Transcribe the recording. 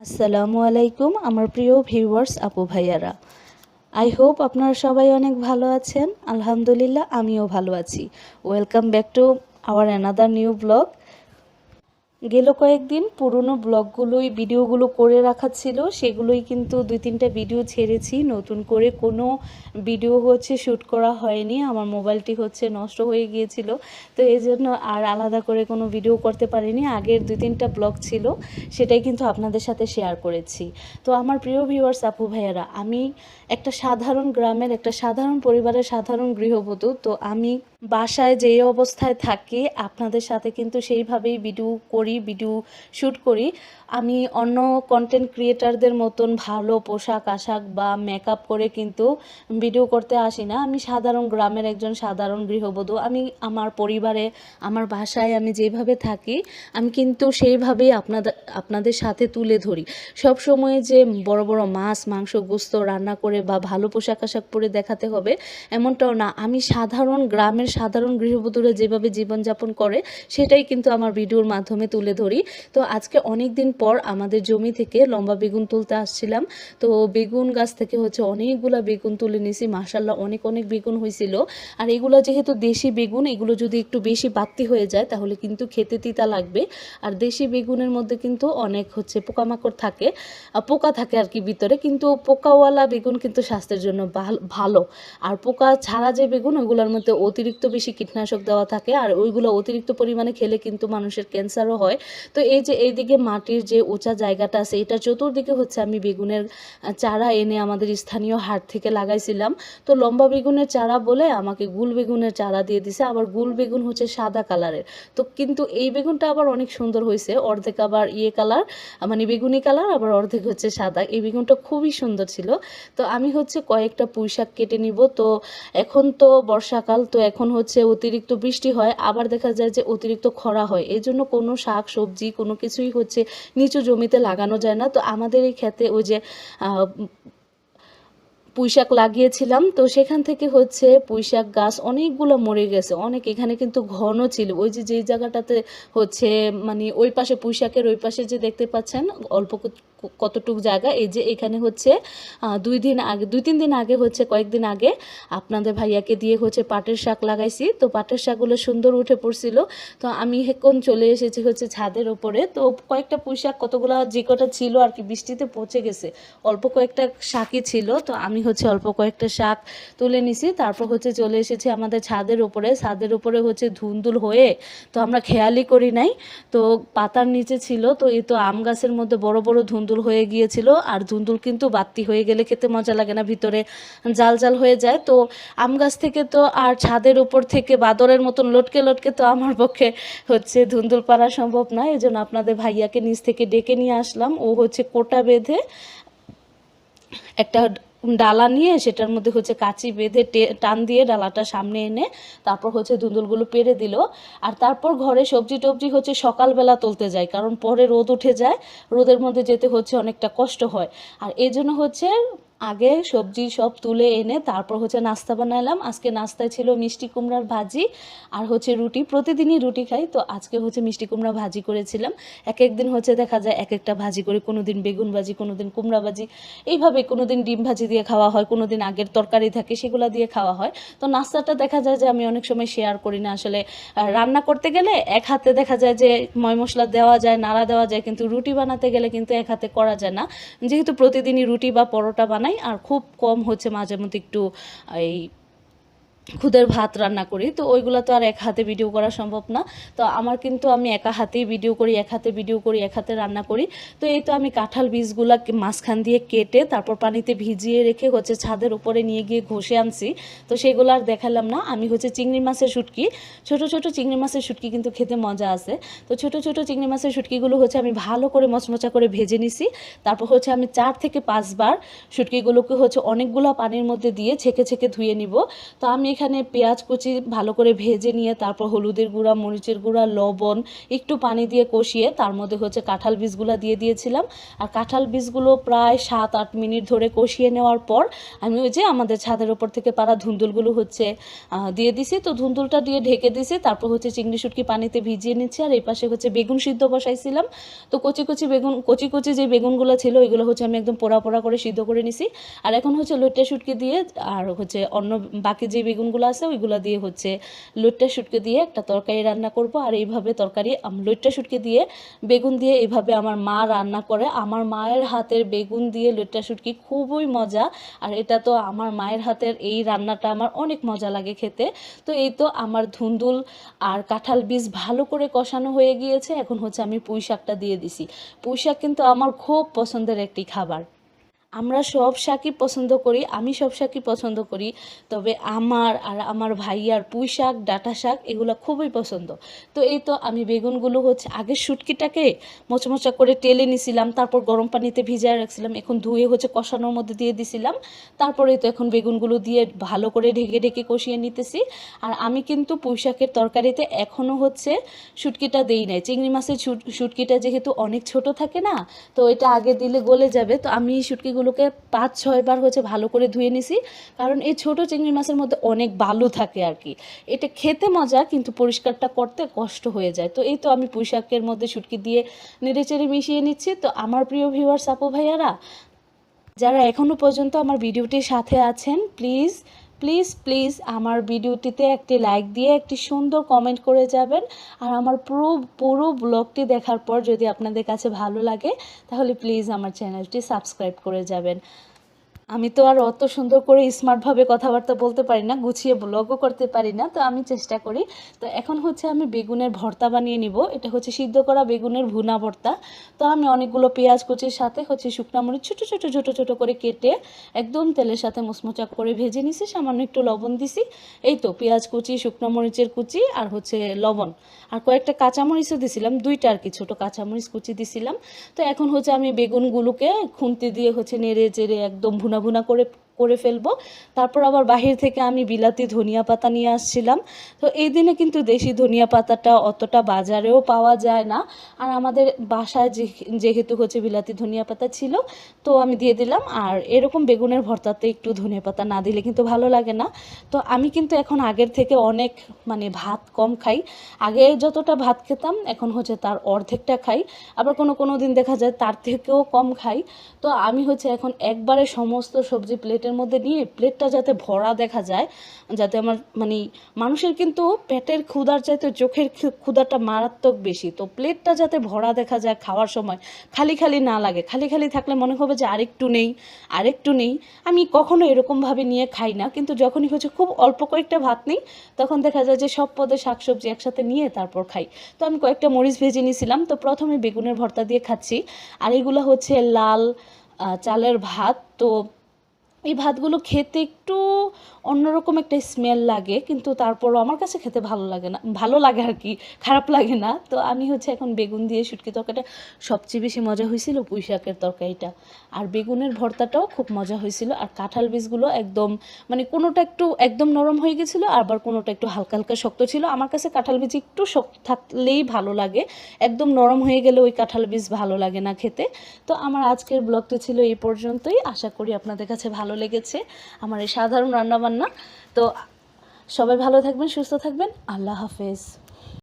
আসসালামু আলাইকুম আমার প্রিয় ভিউয়ার্স আপু ভাইয়ারা। আই হোপ আপনারা সবাই অনেক ভালো আছেন। আলহামদুলিল্লাহ আমিও ভালো আছি। Welcome back to our another new blog. গেল কয়েকদিন পুরনো ব্লগগুলোই ভিডিওগুলো করে রাখা ছিল, সেগুলোই কিন্তু 2-3টা ভিডিও ছেড়েছি। নতুন করে কোনো ভিডিও শ্যুট করা হয়নি, আমার মোবাইলটি নষ্ট হয়ে গিয়েছিল, তো এই জন্য আর আলাদা করে কোনো ভিডিও করতে পারিনি। আগের 2-3টা ব্লগ ছিল, সেটাই কিন্তু আপনাদের সাথে শেয়ার করেছি। তো আমার প্রিয় ভিউয়ার্স আপু ভাইয়ারা, আমি একটা সাধারণ গ্রামের একটা সাধারণ পরিবারের সাধারণ গৃহবধূ। তো আমি বাসায় যে অবস্থায় থাকি আপনাদের সাথে কিন্তু সেইভাবেই ভিডিও শ্যুট করি। আমি অন্য কন্টেন্ট ক্রিয়েটারদের মতন ভালো পোশাক আশাক বা মেকআপ করে কিন্তু ভিডিও করতে আসি না। আমি সাধারণ গ্রামের একজন সাধারণ গৃহবধূ। আমি আমার পরিবারে আমার বাসায় আমি যেভাবে থাকি আমি কিন্তু সেইভাবেই আপনাদের সাথে তুলে ধরি। সব সময় যে বড় বড় মাছ মাংস গোস্ত রান্না করে বা ভালো পোশাক আশাক পরে দেখাতে হবে এমনটাও না। আমি সাধারণ গ্রামের সাধারণ গৃহবধূরা যেভাবে জীবনযাপন করে সেটাই কিন্তু আমার ভিডিওর মাধ্যমে তুলে ধরি। তো আজকে অনেক দিন পর আমাদের জমি থেকে লম্বা বেগুন তুলতে আসছিলাম। তো বেগুন গাছ থেকে অনেকগুলা বেগুন তুলে নিয়েছি, মাশাআল্লাহ অনেক অনেক বেগুন হয়েছিল। আর এগুলো যেহেতু দেশি বেগুন, এগুলো যদি একটু বেশি বাড়তি হয়ে যায় তাহলে কিন্তু খেতে তিতা লাগবে। আর দেশি বেগুনের মধ্যে কিন্তু অনেক পোকামাকড় থাকে, পোকা থাকে আর কি ভিতরে, কিন্তু পোকাওয়ালা বেগুন কিন্তু স্বাস্থ্যের জন্য ভালো। আর পোকা ছাড়া যে বেগুন ওইগুলোর মধ্যে অতিরিক্ত বেশি কীটনাশক দেওয়া থাকে, আর ওইগুলো অতিরিক্ত পরিমাণে খেলে কিন্তু মানুষের ক্যান্সারও হয়। তো এই যে এইদিকে মাটির যে উঁচা জায়গাটা আছে এটা চতুর্দিকে আমি বেগুনের চারা এনে আমাদের স্থানীয় হাট থেকে লাগাইছিলাম। তো লম্বা বেগুনের চারা বলে আমাকে গুল বেগুনের চারা দিয়ে দিছে। আবার গুল বেগুন সাদা কালারের। তো কিন্তু এই বেগুনটা আবার অনেক সুন্দর হয়েছে, অর্ধেক আবার কালার মানে বেগুনি কালার, আবার অর্ধেক সাদা। এই বেগুনটা খুবই সুন্দর ছিল। তো আমি কয়েকটা পুঁইশাক কেটে নিব। তো এখন তো বর্ষাকাল, তো এখন অতিরিক্ত বৃষ্টি হয়, আবার দেখা যায় যে অতিরিক্ত খরা হয়, এই জন্য কোনো শাক সবজি কোনো কিছুই নিচু জমিতে লাগানো যায় না। তো আমাদের এই ক্ষেতে ওই যে পুঁইশাক লাগিয়েছিলাম, তো সেখান থেকে পুঁইশাক গাছ অনেকগুলো মরে গেছে, অনেক। এখানে কিন্তু ঘন ছিল, ওই যে যেই জায়গাটাতে মানে ওই পাশে পুঁইশাকের ওই পাশে যে দেখতে পাচ্ছেন অল্প কতটুক জায়গা, এই যে এখানে 2-3 দিন আগে কয়েকদিন আগে আপনাদের ভাইয়াকে দিয়ে পাটের শাক লাগাইছি। তো পাটের শাকগুলো সুন্দর উঠে পড়ছিল। তো আমি এখন চলে এসেছি ছাদের ওপরে। তো কয়েকটা পুঁইশাক কতগুলো যে কটা ছিল আর কি বৃষ্টিতে পচে গেছে, অল্প কয়েকটা শাকই ছিল। তো আমি অল্প কয়েকটা শাক তুলে নিছি, তারপর চলে এসেছি আমাদের ছাদের উপরে। ছাদের উপরে ধুন্দুল হয়ে, তো আমরা খেয়ালই করি নাই, তো পাতার নিচে ছিল। তো এই তো আম গাছের মধ্যে বড় বড় ধুন্দুল হয়ে গিয়েছিল। আর ধুন্দুল কিন্তু বাতি হয়ে গেলে খেতে মজা লাগে না, ভিতরে জাল জাল হয়ে যায়। তো আম গাছ থেকে তো আর ছাদের উপর থেকে বাদরের মতন লটকে লটকে তো আমার পক্ষে ধুন্দুল পাড়া সম্ভব নয়। এই জন্য আপনাদের ভাইয়াকে নিচ থেকে ডেকে নিয়ে আসলাম। ও কোটা বেঁধে একটা ডালা নিয়ে সেটার মধ্যে কাঁচি বেঁধে টান দিয়ে ডালাটা সামনে এনে তারপর ধুন্দুলগুলো পেরে দিল। আর তারপর ঘরে সবজি টবজি সকালবেলা তুলতে যায়, কারণ পরে রোদ উঠে যায়, রোদের মধ্যে যেতে অনেকটা কষ্ট হয়। আর এই জন্য আগে সবজি সব তুলে এনে তারপর নাস্তা বানালাম। আজকে নাস্তায় ছিল মিষ্টি কুমড়ার ভাজি আর রুটি। প্রতিদিনই রুটি খাই, তো আজকে মিষ্টি কুমড়া ভাজি করেছিলাম। এক একদিন দেখা যায় এক একটা ভাজি করে, কোনো দিন বেগুন ভাজি, কোনো দিন কুমড়া ভাজি, এইভাবে কোনো দিন ডিম ভাজি দিয়ে খাওয়া হয়, কোনো দিন আগের তরকারি থাকে সেগুলো দিয়ে খাওয়া হয়। তো নাস্তাটা দেখা যায় যে আমি অনেক সময় শেয়ার করি না। আসলে রান্না করতে গেলে এক হাতে দেখা যায় যে ময় মশলা দেওয়া যায়, নাড়া দেওয়া যায়, কিন্তু রুটি বানাতে গেলে কিন্তু এক হাতে করা যায় না। যেহেতু প্রতিদিনই রুটি বা পরোটা বানাই, আর খুব কম মাঝে মধ্যে একটু এই খুদের ভাত রান্না করি, তো ওইগুলো তো আর এক হাতে ভিডিও করা সম্ভব না। তো আমার কিন্তু আমি একা হাতেই ভিডিও করি, এক হাতে ভিডিও করি, এক হাতে রান্না করি। তো এই তো আমি কাঁঠাল বীজগুলা মাঝখান দিয়ে কেটে তারপর পানিতে ভিজিয়ে রেখে ছাদের উপরে নিয়ে গিয়ে ঘষে আনছি। তো সেগুলো আর দেখালাম না। আমি চিংড়ি মাছের শুটকি, ছোট ছোট চিংড়ি মাছের শুটকি কিন্তু খেতে মজা আছে। তো ছোট ছোট চিংড়ি মাছের শুটকিগুলো আমি ভালো করে মচমচা করে ভেজে নিছি। তারপর আমি 4 থেকে 5 বার শুটকিগুলোকে অনেকগুলো পানির মধ্যে দিয়ে ছেঁকে ছেঁকে ধুয়ে নিব। তো আমি এখানে পেঁয়াজ কুচি ভালো করে ভেজে নিয়ে তারপর হলুদের গুঁড়া, মরিচের গুঁড়া, লবণ, একটু পানি দিয়ে কষিয়ে তার মধ্যে হচ্ছে কাঁঠাল বীজগুলো দিয়ে দিয়েছিলাম। আর কাঁঠাল বীজগুলো প্রায় 7-8 মিনিট ধরে কষিয়ে নেওয়ার পর আমি ওই যে আমাদের ছাদের ওপর থেকে পাড়া ধুন্দুলগুলো হচ্ছে দিয়ে দিছি। তো ধুন্দুলটা দিয়ে ঢেকে দিছি। তারপর হচ্ছে চিংড়ি শুটকি পানিতে ভিজিয়ে নিচ্ছি। আর এই পাশে হচ্ছে বেগুন সিদ্ধ বসাইছিলাম। তো কচি কচি যে বেগুনগুলো ছিল ওইগুলো হচ্ছে আমি একদম পোড়া পোড়া করে সিদ্ধ করে নিছি। আর এখন হচ্ছে লইট্টা শুটকি দিয়ে আর হচ্ছে অন্য বাকি যে বেগুনগুলো আছে ওইগুলো দিয়ে হচ্ছে লইট্টা শুটকি দিয়ে একটা তরকারি রান্না করব। আর এইভাবে তরকারি লইট্টা শুটকি দিয়ে বেগুন দিয়ে এইভাবে আমার মা রান্না করে। আমার মায়ের হাতের বেগুন দিয়ে লইট্টা শুটকি খুবই মজা। আর এটা তো আমার মায়ের হাতের এই রান্নাটা আমার অনেক মজা লাগে খেতে। তো এই তো আমার ধুন্দুল আর কাঁঠাল বীজ ভালো করে কষানো হয়ে গিয়েছে। এখন হচ্ছে আমি পুঁই শাকটা দিয়ে দিছি। পুঁই শাক কিন্তু আমার খুব পছন্দের একটি খাবার। আমরা সব শাকই পছন্দ করি, আমি সব শাকই পছন্দ করি, তবে আমার আর আমার ভাইয়ার পুঁই শাক, ডাঁটা শাক এগুলো খুবই পছন্দ। তো এই তো আমি বেগুনগুলো হচ্ছে আগে শুটকিটাকে মোচমোচা করে টেলে নিছিলাম, তারপর গরম পানিতে ভিজিয়ে রাখছিলাম, এখন ধুয়ে হচ্ছে কষানোর মধ্যে দিয়ে দিছিলাম। তারপরে তো এখন বেগুনগুলো দিয়ে ভালো করে ঢেকে ঢেকে কষিয়ে নিতেছি। আর আমি কিন্তু পুঁই শাকের তরকারিতে এখনও হচ্ছে শুটকিটা দেই নাই। চিংড়ি মাছের শুটকিটা যেহেতু অনেক ছোট থাকে না, তো এটা আগে দিলে গলে যাবে। তো আমি শুটকিগুলোকে 5-6 বার হচ্ছে ভালো করে ধুয়ে নিছি, কারণ এই ছোট চিংড়ি মাছের মধ্যে অনেক বালু থাকে আর কি। এটা খেতে মজা কিন্তু পরিষ্কারটা করতে কষ্ট হয়ে যায়। তো এই তো আমি পুঁই শাকের মধ্যে শুটকি দিয়ে নেড়েচেড়ে মিশিয়ে নিচ্ছি। তো আমার প্রিয় ভিউয়ার্স আপু ভাইয়ারা, যারা এখনও পর্যন্ত আমার ভিডিওটির সাথে আছেন, প্লিজ প্লিজ প্লিজ আমার ভিডিওটিতে একটি লাইক দিয়ে একটি সুন্দর কমেন্ট করে যাবেন। আর আমার পুরো পুরো ব্লগটি দেখার পর যদি আপনাদের কাছে ভালো লাগে তাহলে প্লিজ আমার চ্যানেলটি সাবস্ক্রাইব করে যাবেন। আমি তো আর অত সুন্দর করে স্মার্টভাবে কথাবার্তা বলতে পারি না, গুছিয়ে ব্লগও করতে পারি না, তো আমি চেষ্টা করি। তো এখন হচ্ছে আমি বেগুনের ভর্তা বানিয়ে নিব। এটা হচ্ছে সিদ্ধ করা বেগুনের ভুনা ভর্তা। তো আমি অনেকগুলো পেঁয়াজ কুচির সাথে হচ্ছে শুকনো মরিচ ছোটো ছোটো ছোটো ছোটো করে কেটে একদম তেলের সাথে মুচমুচা করে ভেজে নিছি, সামান্য একটু লবণ দিছি। এই তো পেঁয়াজ কুচি, শুকনো মরিচের কুচি আর হচ্ছে লবণ আর কয়েকটা কাঁচামরিচও দিছিলাম, 2টা আর কি ছোটো কাঁচামরিচ কুচি দিছিলাম। তো এখন হচ্ছে আমি বেগুনগুলোকে খুন্তি দিয়ে হচ্ছে নেড়ে চেড়ে একদম ভুনা ভুনা করে ফেলবো। তারপর আবার বাহির থেকে আমি বিলাতি ধনিয়া পাতা নিয়ে আসছিলাম। তো এই দিনে কিন্তু দেশি ধনিয়া পাতাটা অতটা বাজারেও পাওয়া যায় না। আর আমাদের বাসায় যেহেতু হচ্ছে বিলাতি ধনিয়া পাতা ছিল, তো আমি দিয়ে দিলাম। আর এরকম বেগুনের ভর্তাতে একটু ধনিয়া পাতা না দিলে কিন্তু ভালো লাগে না। তো আমি কিন্তু এখন আগের থেকে অনেক মানে ভাত কম খাই। আগে যতটা ভাত খেতাম এখন হচ্ছে তার অর্ধেকটা খাই, আবার কোনো দিন দেখা যায় তার থেকেও কম খাই। তো আমি হচ্ছে এখন একবারে সমস্ত সবজি প্লেটের মধ্যে নিয়ে প্লেটটা যাতে ভরা দেখা যায়, যাতে আমার মানে মানুষের কিন্তু পেটের ক্ষুধার চাইতে চোখের ক্ষুধাটা মারাত্মক বেশি। তো প্লেটটা যাতে ভরা দেখা যায় খাওয়ার সময়, খালি খালি না লাগে। খালি খালি থাকলে মনে হবে যে আরেকটু নেই আরেকটু নেই। আমি কখনো এরকমভাবে নিয়ে খাই না, কিন্তু যখনই হচ্ছে খুব অল্প কয়েকটা ভাত নেই তখন দেখা যায় যে সব পদে শাকসবজি একসাথে নিয়ে তারপর খাই। তো আমি কয়েকটা মরিচ ভেজে নিয়েছিলাম। তো প্রথমে বেগুনের ভর্তা দিয়ে খাচ্ছি। আর এগুলো হচ্ছে লাল চালের ভাত। তো এই ভাতগুলো খেতে একটু অন্যরকম একটা স্মেল লাগে, কিন্তু তারপরও আমার কাছে খেতে ভালো লাগে না, ভালো লাগে আর কি, খারাপ লাগে না। তো আমি হচ্ছে এখন বেগুন দিয়ে শুটকি তরকারিটা সবচেয়ে বেশি মজা হয়েছিল পুঁই শাকের তরকারিটা। আর বেগুনের ভর্তাটাও খুব মজা হয়েছিল। আর কাঁঠাল বীজগুলো একদম মানে কোনোটা একটু একদম নরম হয়ে গেছিলো, আবার কোনোটা একটু হালকা হালকা শক্ত ছিল। আমার কাছে কাঁঠাল বীজ একটু শক্ত থাকলেই ভালো লাগে, একদম নরম হয়ে গেলে ওই কাঁঠাল বীজ ভালো লাগে না খেতে। তো আমার আজকের ব্লগটি ছিল এই পর্যন্তই। আশা করি আপনাদের কাছে ভালো লেগেছে আমার এই সাধারণ রান্নাবান্না। তো সবাই ভালো থাকবেন, সুস্থ থাকবেন। আল্লাহ হাফেজ।